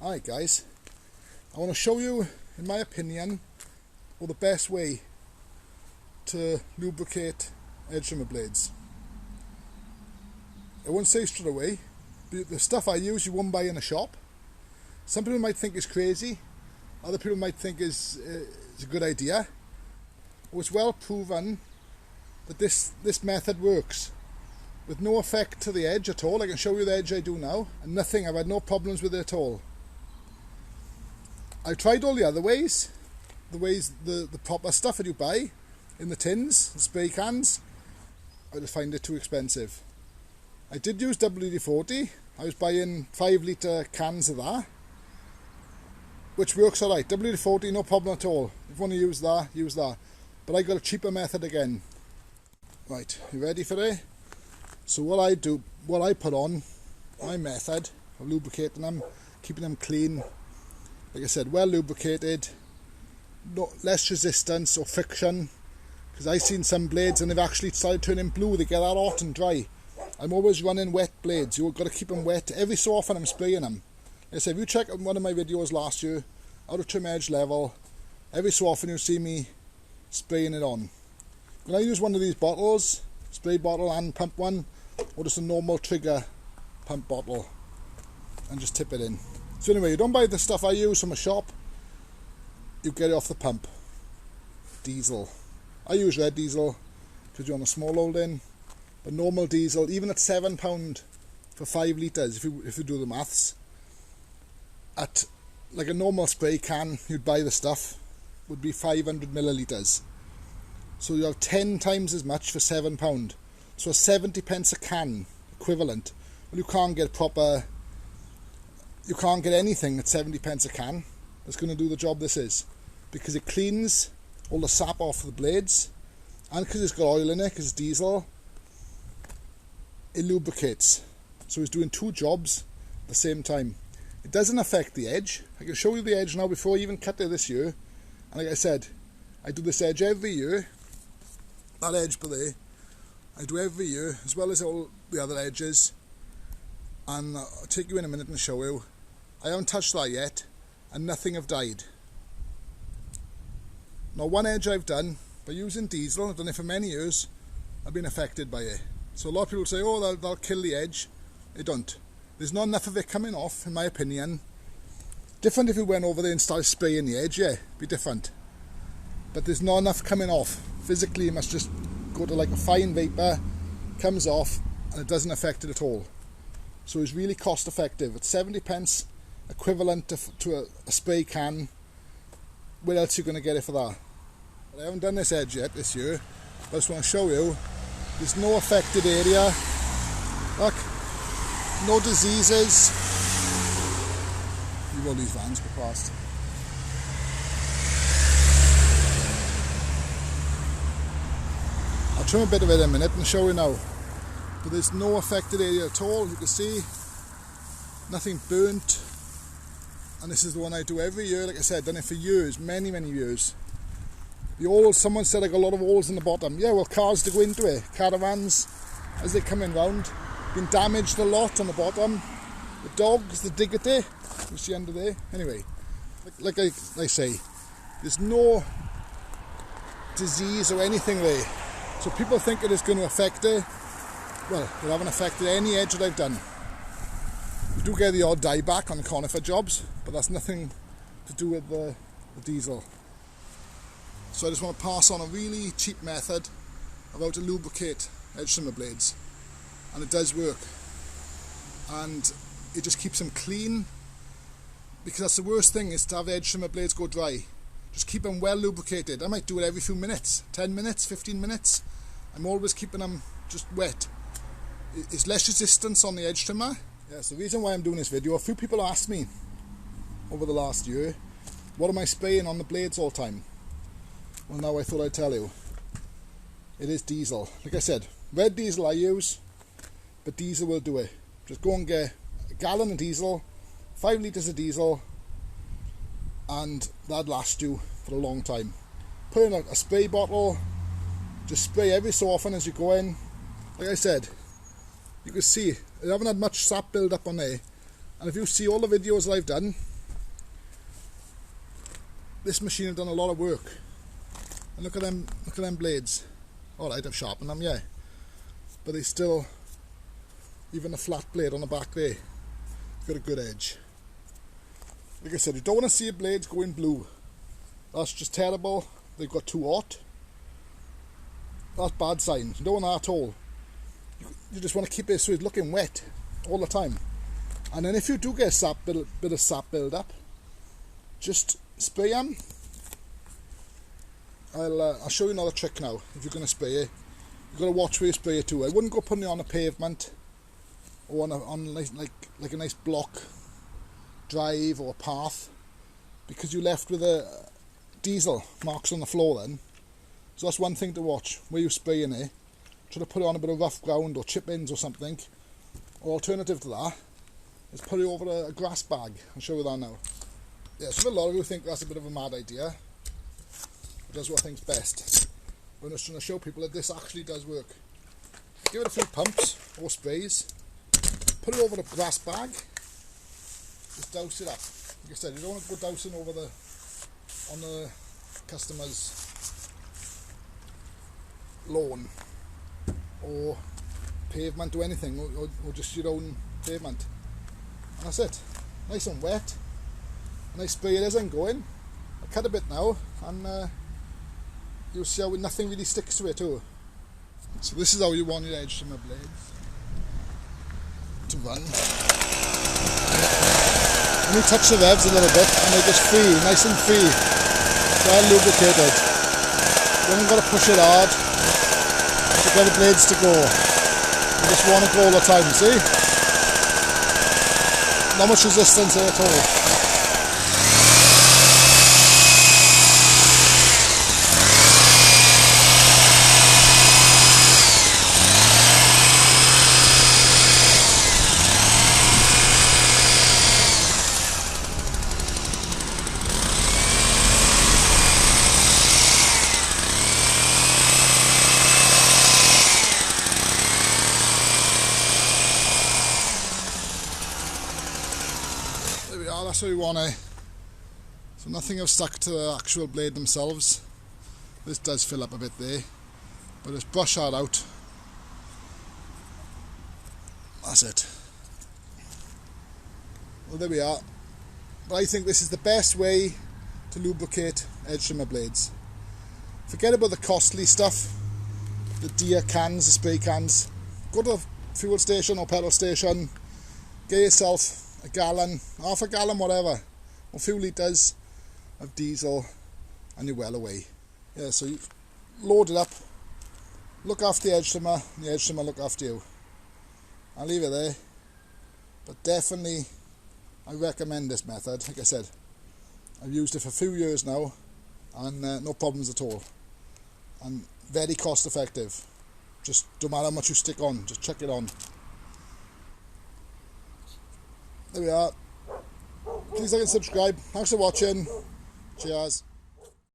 Alright guys, I want to show you, in my opinion, the best way to lubricate edge trimmer blades. I won't say straight away, but the stuff I use you won't buy in a shop. Some people might think it's crazy, other people might think it's a good idea. It's well proven that this method works with no effect to the edge at all. I can show you the edge I do now, and nothing, I've had no problems with it at all. I've tried all the other ways, the proper stuff that you buy in the tins, the spray cans. I just find it too expensive. I did use WD-40, I was buying 5 litre cans of that, which works alright. WD-40, no problem at all. If you want to use that. But I got a cheaper method again. Right, you ready for it? So what I put on, my method of lubricating them, keeping them clean, like I said, well lubricated, less resistance or friction, because I've seen some blades and they've actually started turning blue. They get that hot and dry. I'm always running wet blades. You've got to keep them wet. Every so often I'm spraying them. Like I said, if you check out one of my videos last year, out of trim edge level, every so often you'll see me spraying it on. When I use one of these bottles, spray bottle and pump one, or just a normal trigger pump bottle, and just tip it in. So anyway, you don't buy the stuff I use from a shop, you get it off the pump. Diesel. I use red diesel because you're on a small holding, but normal diesel, even at £7 for 5 litres, if you do the maths, at like a normal spray can you'd buy the stuff would be 500 millilitres. So you have 10 times as much for £7. So 70 pence a can equivalent. Well, you can't get anything at 70 pence a can that's going to do the job this is, because it cleans all the sap off the blades, and because it's got oil in it, because it's diesel, it lubricates. So it's doing 2 jobs at the same time. It doesn't affect the edge. I can show you the edge now before I even cut it this year. And like I said, I do this edge every year. That edge by there, I do every year, as well as all the other edges. And I'll take you in a minute and show you. I haven't touched that yet, and nothing have died. Now, one edge I've done by using diesel, I've done it for many years, I've been affected by it. So a lot of people say, oh, they'll kill the edge. They don't. There's not enough of it coming off, in my opinion. Different if you went over there and started spraying the edge, yeah, be different. But there's not enough coming off. Physically, you must just go to like a fine vapour, comes off, and it doesn't affect it at all. So it's really cost effective. It's 70 pence equivalent to a spray can. Where else are you going to get it for that? But I haven't done this edge yet this year, but I just want to show you there's no affected area. Look, no diseases. Leave all these vans go past. I'll trim a bit of it in a minute and show you now. But there's no affected area at all. You can see nothing burnt. And this is the one I do every year. Like I said, done it for years, many years. The holes, someone said I got a lot of holes in the bottom. Yeah, well, cars to go into it, caravans, as they're coming round, been damaged a lot on the bottom. The dogs, they dig at it. You see under there. Anyway, like I say, there's no disease or anything there. So people think it is going to affect it. Well, it haven't affected any edge that I've done. You do get the odd dieback on the conifer jobs, but that's nothing to do with the diesel. So I just want to pass on a really cheap method of how to lubricate edge trimmer blades. And it does work. And it just keeps them clean, because that's the worst thing, is to have edge trimmer blades go dry. Just keep them well lubricated. I might do it every few minutes, 10 minutes, 15 minutes. I'm always keeping them just wet. It's less resistance on the edge trimmer. Yes, the reason why I'm doing this video, a few people asked me over the last year, what am I spraying on the blades all the time? Well, now I thought I'd tell you. It is diesel. Like I said, red diesel I use, but diesel will do it. Just go and get a gallon of diesel, 5 litres of diesel, and that'd last you for a long time. Put in a spray bottle, just spray every so often as you go in. Like I said, you can see I haven't had much sap build up on there, and if you see all the videos that I've done, this machine has done a lot of work. And look at them blades. Alright, I've sharpened them, yeah. But they still, even a flat blade on the back there, got a good edge. Like I said, you don't want to see your blades going blue. That's just terrible. They've got too hot. That's bad sign. You don't want that at all. You just want to keep it so it's looking wet all the time. And then if you do get a bit of sap build up, just spray them. I'll show you another trick now. If you're going to spray it, you've got to watch where you spray it to. I wouldn't go putting it on a pavement or on like a nice block drive or path, because you're left with a diesel marks on the floor then. So that's one thing to watch where you're spraying it. Try to put it on a bit of rough ground or chip-ins or something. Or alternative to that is put it over a grass bag. I'll show you that now. Yeah, so a lot of you think that's a bit of a mad idea. But that's what I think's best. But I'm just trying to show people that this actually does work. Give it a few pumps or sprays. Put it over the grass bag. Just douse it up. Like I said, you don't want to go dousing over on the customer's lawn or pavement or anything, or just your own pavement. And that's it. Nice and wet. Nice spray it isn't going. I cut a bit now, and you'll see how nothing really sticks to it too. So this is how you want your edge trimmer blades to run. And you touch the revs a little bit and they're just free, nice and free, well lubricated. You haven't got to push it hard to get the blades to go. You just want it to go all the time, see? Not much resistance here at all. That's what we want to. So nothing have stuck to the actual blade themselves. This does fill up a bit there, but just brush that out. That's it. Well, there we are. But I think this is the best way to lubricate edge trimmer blades. Forget about the costly stuff, the deer cans, the spray cans. Go to a fuel station or petrol station, get yourself a gallon, half a gallon, whatever, or a few litres of diesel, and you're well away. Yeah, so you load it up, look after the edge trimmer, and the edge trimmer look after you. I'll leave it there, but definitely I recommend this method. Like I said, I've used it for a few years now, and no problems at all, and very cost effective. Just don't matter how much you stick on, just chuck it on. There we are. Please like and subscribe. Thanks for watching. Cheers.